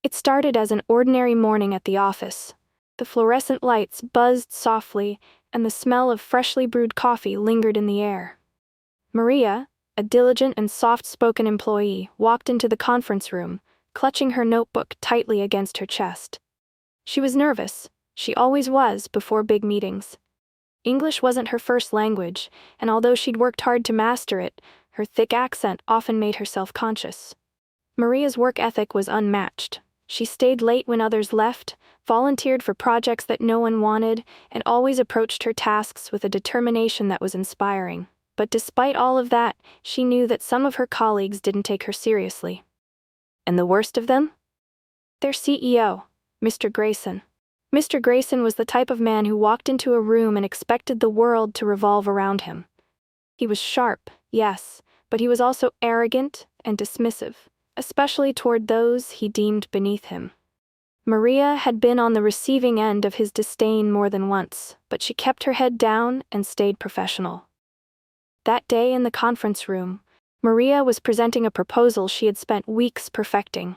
It started as an ordinary morning at the office. The fluorescent lights buzzed softly, and the smell of freshly brewed coffee lingered in the air. Maria, a diligent and soft-spoken employee, walked into the conference room, clutching her notebook tightly against her chest. She was nervous. She always was before big meetings. English wasn't her first language, and although she'd worked hard to master it, her thick accent often made her self-conscious. Maria's work ethic was unmatched. She stayed late when others left, volunteered for projects that no one wanted, and always approached her tasks with a determination that was inspiring. But despite all of that, she knew that some of her colleagues didn't take her seriously. And the worst of them? Their CEO, Mr. Grayson. Mr. Grayson was the type of man who walked into a room and expected the world to revolve around him. He was sharp, yes, but he was also arrogant and dismissive, especially toward those he deemed beneath him. Maria had been on the receiving end of his disdain more than once, but she kept her head down and stayed professional. That day in the conference room, Maria was presenting a proposal she had spent weeks perfecting.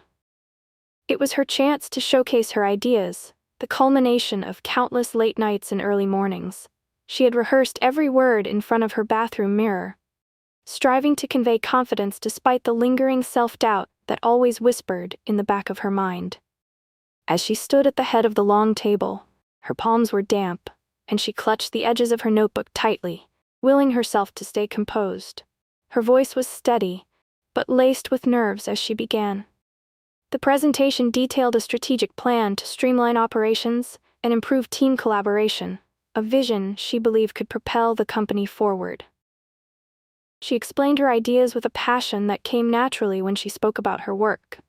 It was her chance to showcase her ideas, the culmination of countless late nights and early mornings. She had rehearsed every word in front of her bathroom mirror, striving to convey confidence despite the lingering self-doubt that always whispered in the back of her mind. As she stood at the head of the long table, her palms were damp, and she clutched the edges of her notebook tightly, willing herself to stay composed. Her voice was steady, but laced with nerves as she began. The presentation detailed a strategic plan to streamline operations and improve team collaboration, a vision she believed could propel the company forward. She explained her ideas with a passion that came naturally when she spoke about her work.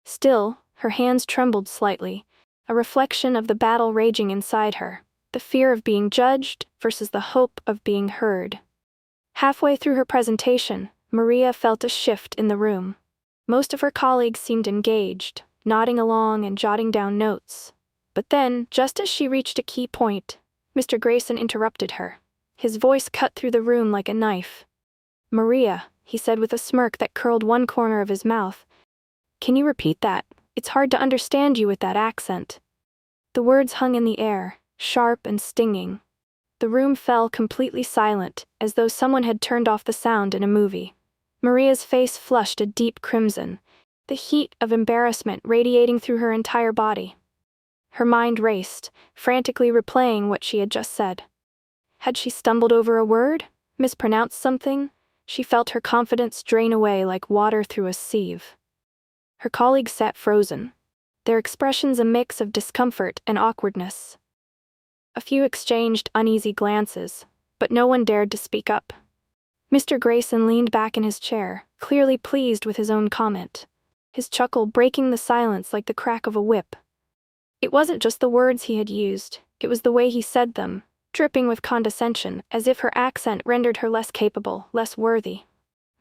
Still, her hands trembled slightly, a reflection of the battle raging inside her, the fear of being judged versus the hope of being heard. Halfway through her presentation, Maria felt a shift in the room. Most of her colleagues seemed engaged, nodding along and jotting down notes. But then, just as she reached a key point, Mr. Grayson interrupted her. His voice cut through the room like a knife. "Maria," he said with a smirk that curled one corner of his mouth. "Can you repeat that? It's hard to understand you with that accent." The words hung in the air, sharp and stinging. The room fell completely silent, as though someone had turned off the sound in a movie. Maria's face flushed a deep crimson, the heat of embarrassment radiating through her entire body. Her mind raced, frantically replaying what she had just said. Had she stumbled over a word? Mispronounced something? She felt her confidence drain away like water through a sieve. Her colleagues sat frozen, their expressions a mix of discomfort and awkwardness. A few exchanged uneasy glances, but no one dared to speak up. Mr. Grayson leaned back in his chair, clearly pleased with his own comment, his chuckle breaking the silence like the crack of a whip. It wasn't just the words he had used, it was the way he said them, dripping with condescension, as if her accent rendered her less capable, less worthy.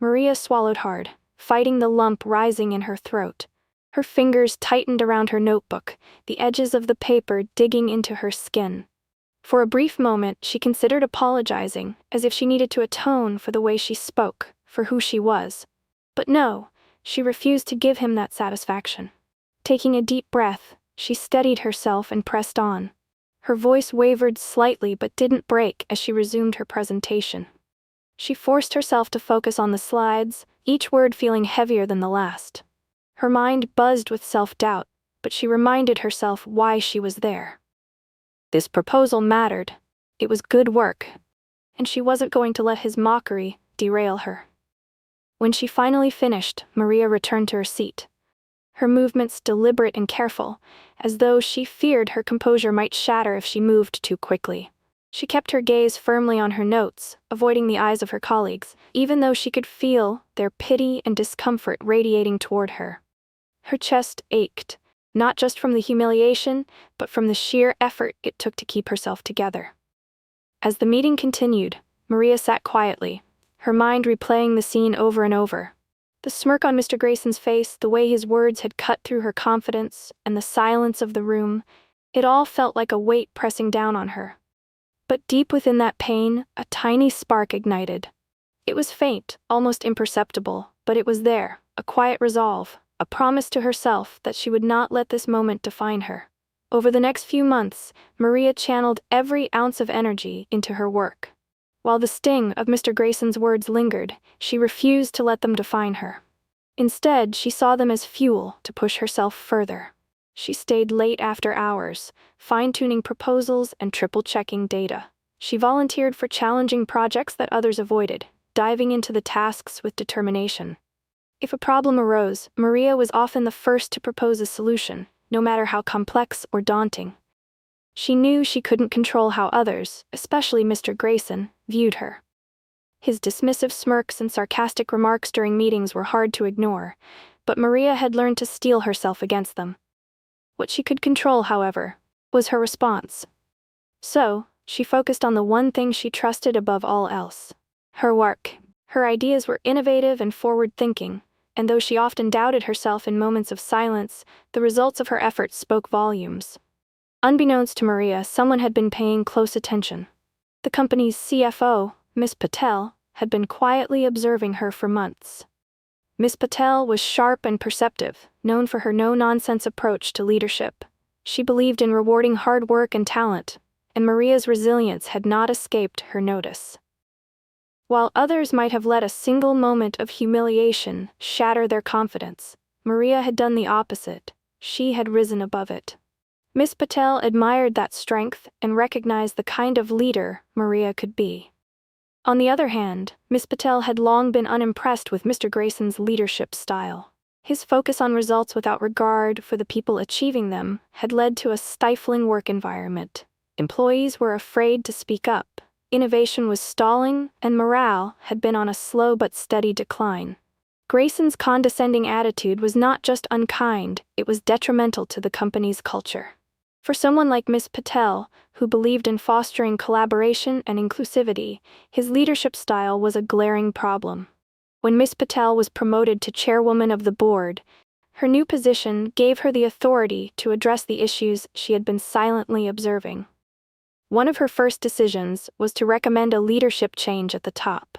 Maria swallowed hard, fighting the lump rising in her throat. Her fingers tightened around her notebook, the edges of the paper digging into her skin. For a brief moment, she considered apologizing, as if she needed to atone for the way she spoke, for who she was. But no, she refused to give him that satisfaction. Taking a deep breath, she steadied herself and pressed on. Her voice wavered slightly but didn't break as she resumed her presentation. She forced herself to focus on the slides, each word feeling heavier than the last. Her mind buzzed with self-doubt, but she reminded herself why she was there. This proposal mattered. It was good work, and she wasn't going to let his mockery derail her. When she finally finished, Maria returned to her seat, her movements deliberate and careful, as though she feared her composure might shatter if she moved too quickly. She kept her gaze firmly on her notes, avoiding the eyes of her colleagues, even though she could feel their pity and discomfort radiating toward her. Her chest ached, not just from the humiliation, but from the sheer effort it took to keep herself together. As the meeting continued, Maria sat quietly, her mind replaying the scene over and over. The smirk on Mr. Grayson's face, the way his words had cut through her confidence, and the silence of the room, it all felt like a weight pressing down on her. But deep within that pain, a tiny spark ignited. It was faint, almost imperceptible, but it was there, a quiet resolve, a a promise to herself that she would not let this moment define her. Over the next few months, Maria channeled every ounce of energy into her work. While the sting of Mr. Grayson's words lingered, she refused to let them define her. Instead, she saw them as fuel to push herself further. She stayed late after hours, fine-tuning proposals and triple-checking data. She volunteered for challenging projects that others avoided, diving into the tasks with determination. If a problem arose, Maria was often the first to propose a solution, no matter how complex or daunting. She knew she couldn't control how others, especially Mr. Grayson, viewed her. His dismissive smirks and sarcastic remarks during meetings were hard to ignore, but Maria had learned to steel herself against them. What she could control, however, was her response. So, she focused on the one thing she trusted above all else: her work. Her ideas were innovative and forward-thinking, and though she often doubted herself in moments of silence, the results of her efforts spoke volumes. Unbeknownst to Maria, someone had been paying close attention. The company's CFO, Miss Patel, had been quietly observing her for months. Miss Patel was sharp and perceptive, known for her no-nonsense approach to leadership. She believed in rewarding hard work and talent, and Maria's resilience had not escaped her notice. While others might have let a single moment of humiliation shatter their confidence, Maria had done the opposite. She had risen above it. Miss Patel admired that strength and recognized the kind of leader Maria could be. On the other hand, Miss Patel had long been unimpressed with Mr. Grayson's leadership style. His focus on results without regard for the people achieving them had led to a stifling work environment. Employees were afraid to speak up, innovation was stalling, and morale had been on a slow but steady decline. Grayson's condescending attitude was not just unkind, it was detrimental to the company's culture. For someone like Miss Patel, who believed in fostering collaboration and inclusivity, his leadership style was a glaring problem. When Miss Patel was promoted to chairwoman of the board, her new position gave her the authority to address the issues she had been silently observing. One of her first decisions was to recommend a leadership change at the top.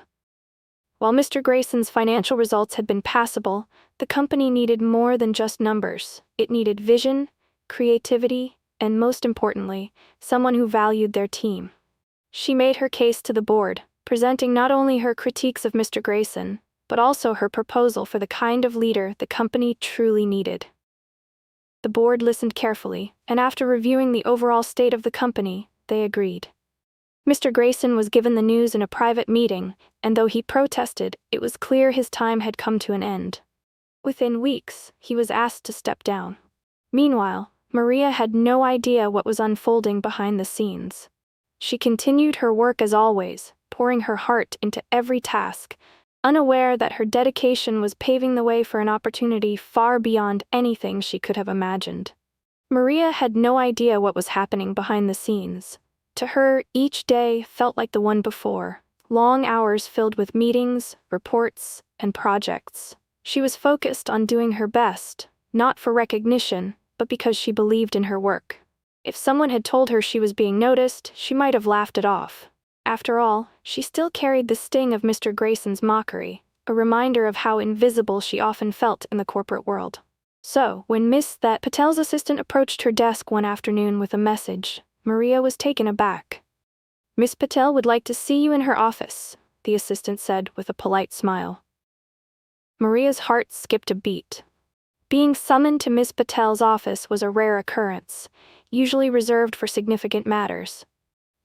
While Mr. Grayson's financial results had been passable, the company needed more than just numbers. It needed vision, creativity, and most importantly, someone who valued their team. She made her case to the board, presenting not only her critiques of Mr. Grayson, but also her proposal for the kind of leader the company truly needed. The board listened carefully, and after reviewing the overall state of the company, they agreed. Mr. Grayson was given the news in a private meeting, and though he protested, it was clear his time had come to an end. Within weeks, he was asked to step down. Meanwhile, Maria had no idea what was unfolding behind the scenes. She continued her work as always, pouring her heart into every task, unaware that her dedication was paving the way for an opportunity far beyond anything she could have imagined. Maria had no idea what was happening behind the scenes. To her, each day felt like the one before, long hours filled with meetings, reports, and projects. She was focused on doing her best, not for recognition, but because she believed in her work. If someone had told her she was being noticed, she might have laughed it off. After all, she still carried the sting of Mr. Grayson's mockery, a reminder of how invisible she often felt in the corporate world. So, when Miss Patel's assistant approached her desk one afternoon with a message, Maria was taken aback. "Miss Patel would like to see you in her office," the assistant said with a polite smile. Maria's heart skipped a beat. Being summoned to Miss Patel's office was a rare occurrence, usually reserved for significant matters.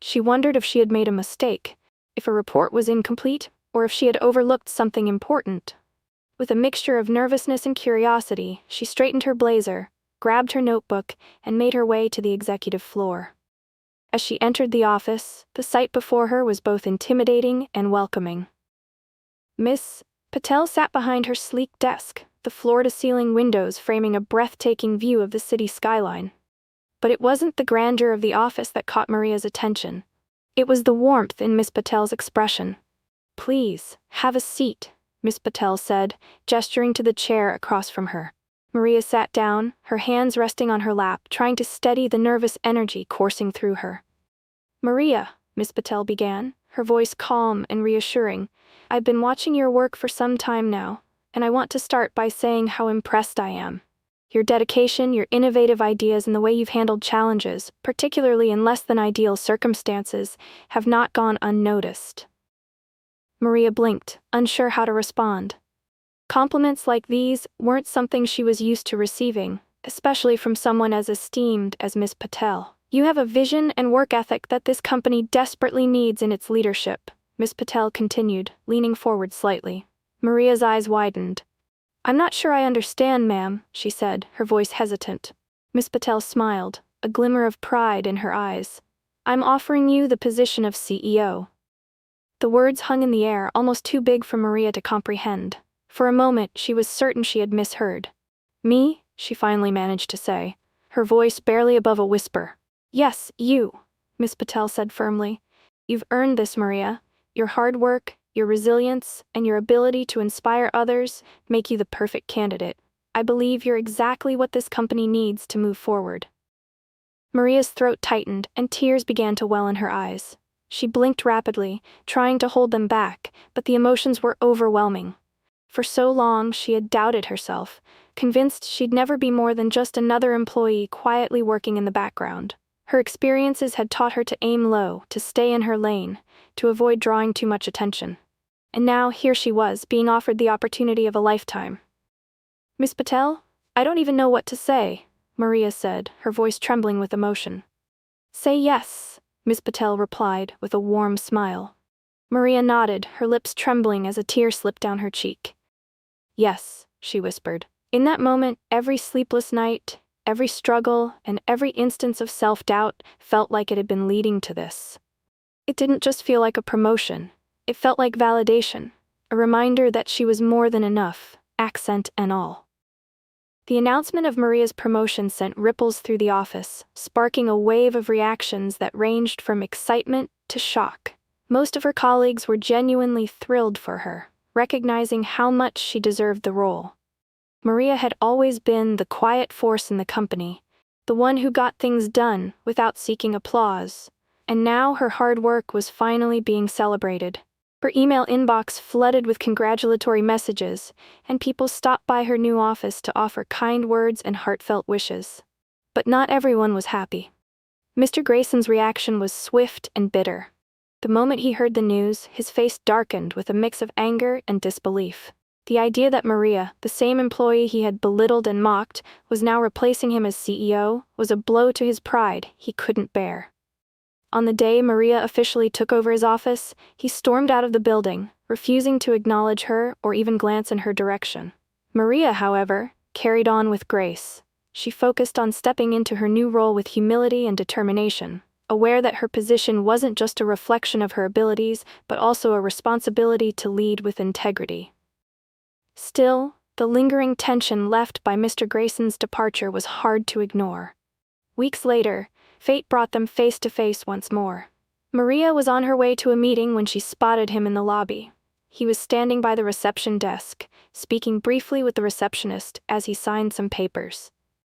She wondered if she had made a mistake, if a report was incomplete, or if she had overlooked something important. With a mixture of nervousness and curiosity, she straightened her blazer, grabbed her notebook, and made her way to the executive floor. As she entered the office, the sight before her was both intimidating and welcoming. Miss Patel sat behind her sleek desk, the floor-to-ceiling windows framing a breathtaking view of the city skyline. But it wasn't the grandeur of the office that caught Maria's attention. It was the warmth in Miss Patel's expression. "Please, have a seat," Miss Patel said, gesturing to the chair across from her. Maria sat down, her hands resting on her lap, trying to steady the nervous energy coursing through her. "Maria," Miss Patel began, her voice calm and reassuring, "I've been watching your work for some time now, and I want to start by saying how impressed I am. Your dedication, your innovative ideas, and the way you've handled challenges, particularly in less than ideal circumstances, have not gone unnoticed." Maria blinked, unsure how to respond. Compliments like these weren't something she was used to receiving, especially from someone as esteemed as Miss Patel. "You have a vision and work ethic that this company desperately needs in its leadership," Miss Patel continued, leaning forward slightly. Maria's eyes widened. "I'm not sure I understand, ma'am," she said, her voice hesitant. Miss Patel smiled, a glimmer of pride in her eyes. "I'm offering you the position of CEO." The words hung in the air, almost too big for Maria to comprehend. For a moment, she was certain she had misheard. "Me?" she finally managed to say, her voice barely above a whisper. "Yes, you," Miss Patel said firmly. "You've earned this, Maria. Your hard work, your resilience, and your ability to inspire others make you the perfect candidate. I believe you're exactly what this company needs to move forward." Maria's throat tightened, and tears began to well in her eyes. She blinked rapidly, trying to hold them back, but the emotions were overwhelming. For so long, she had doubted herself, convinced she'd never be more than just another employee quietly working in the background. Her experiences had taught her to aim low, to stay in her lane, to avoid drawing too much attention. And now, here she was, being offered the opportunity of a lifetime. "Miss Patel, I don't even know what to say," Maria said, her voice trembling with emotion. "Say yes," Miss Patel replied, with a warm smile. Maria nodded, her lips trembling as a tear slipped down her cheek. "Yes," she whispered. In that moment, every sleepless night, every struggle, and every instance of self-doubt felt like it had been leading to this. It didn't just feel like a promotion. It felt like validation, a reminder that she was more than enough, accent and all. The announcement of Maria's promotion sent ripples through the office, sparking a wave of reactions that ranged from excitement to shock. Most of her colleagues were genuinely thrilled for her, recognizing how much she deserved the role. Maria had always been the quiet force in the company, the one who got things done without seeking applause, and now her hard work was finally being celebrated. Her email inbox flooded with congratulatory messages, and people stopped by her new office to offer kind words and heartfelt wishes. But not everyone was happy. Mr. Grayson's reaction was swift and bitter. The moment he heard the news, his face darkened with a mix of anger and disbelief. The idea that Maria, the same employee he had belittled and mocked, was now replacing him as CEO, was a blow to his pride he couldn't bear. On the day Maria officially took over his office, he stormed out of the building, refusing to acknowledge her or even glance in her direction. Maria, however, carried on with grace. She focused on stepping into her new role with humility and determination, aware that her position wasn't just a reflection of her abilities, but also a responsibility to lead with integrity. Still, the lingering tension left by Mr. Grayson's departure was hard to ignore. Weeks later, fate brought them face to face once more. Maria was on her way to a meeting when she spotted him in the lobby. He was standing by the reception desk, speaking briefly with the receptionist as he signed some papers.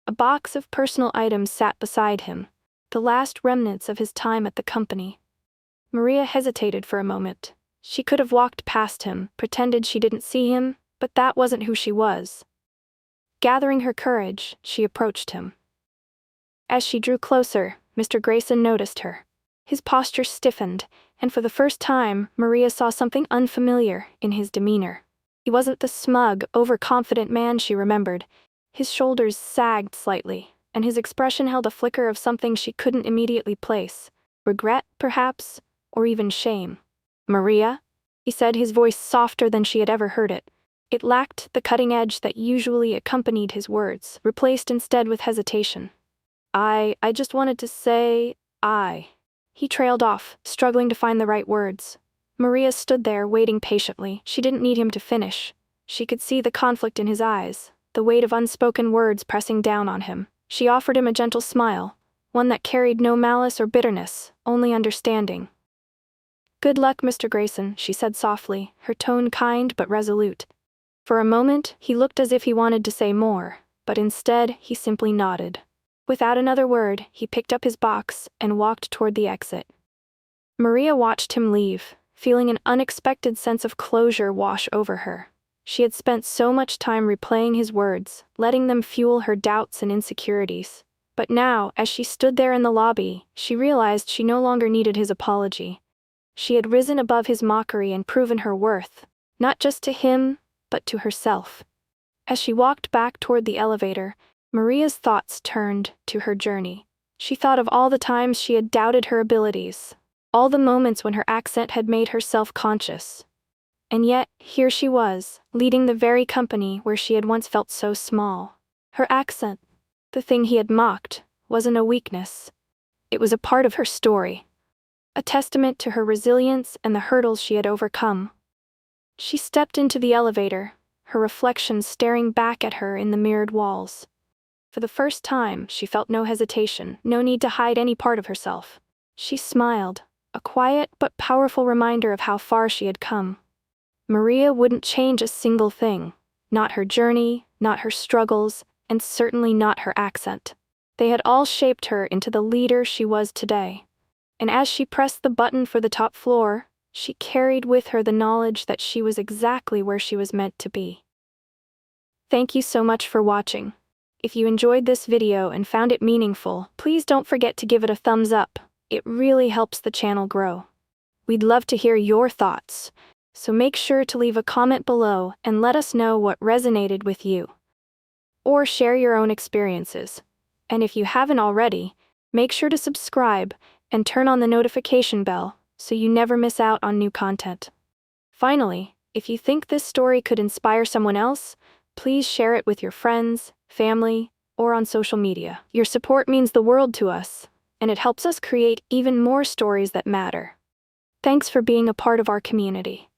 A box of personal items sat beside him, the last remnants of his time at the company. Maria hesitated for a moment. She could have walked past him, pretended she didn't see him, but that wasn't who she was. Gathering her courage, she approached him. As she drew closer, Mr. Grayson noticed her. His posture stiffened, and for the first time, Maria saw something unfamiliar in his demeanor. He wasn't the smug, overconfident man she remembered. His shoulders sagged slightly, and his expression held a flicker of something she couldn't immediately place. Regret, perhaps, or even shame. "Maria?" he said, his voice softer than she had ever heard it. It lacked the cutting edge that usually accompanied his words, replaced instead with hesitation. I just wanted to say, He trailed off, struggling to find the right words. Maria stood there, waiting patiently. She didn't need him to finish. She could see the conflict in his eyes, the weight of unspoken words pressing down on him. She offered him a gentle smile, one that carried no malice or bitterness, only understanding. "Good luck, Mr. Grayson," she said softly, her tone kind but resolute. For a moment, he looked as if he wanted to say more, but instead, he simply nodded. Without another word, he picked up his box and walked toward the exit. Maria watched him leave, feeling an unexpected sense of closure wash over her. She had spent so much time replaying his words, letting them fuel her doubts and insecurities. But now, as she stood there in the lobby, she realized she no longer needed his apology. She had risen above his mockery and proven her worth, not just to him, but to herself. As she walked back toward the elevator, Maria's thoughts turned to her journey. She thought of all the times she had doubted her abilities, all the moments when her accent had made her self-conscious. And yet, here she was, leading the very company where she had once felt so small. Her accent, the thing he had mocked, wasn't a weakness. It was a part of her story, a testament to her resilience and the hurdles she had overcome. She stepped into the elevator, her reflection staring back at her in the mirrored walls. For the first time, she felt no hesitation, no need to hide any part of herself. She smiled, a quiet but powerful reminder of how far she had come. Maria wouldn't change a single thing, not her journey, not her struggles, and certainly not her accent. They had all shaped her into the leader she was today. And as she pressed the button for the top floor, she carried with her the knowledge that she was exactly where she was meant to be. Thank you so much for watching. If you enjoyed this video and found it meaningful, please don't forget to give it a thumbs up. It really helps the channel grow. We'd love to hear your thoughts, so make sure to leave a comment below and let us know what resonated with you. Or share your own experiences. And if you haven't already, make sure to subscribe and turn on the notification bell so you never miss out on new content. Finally, if you think this story could inspire someone else, please share it with your friends, family, or on social media. Your support means the world to us, and it helps us create even more stories that matter. Thanks for being a part of our community.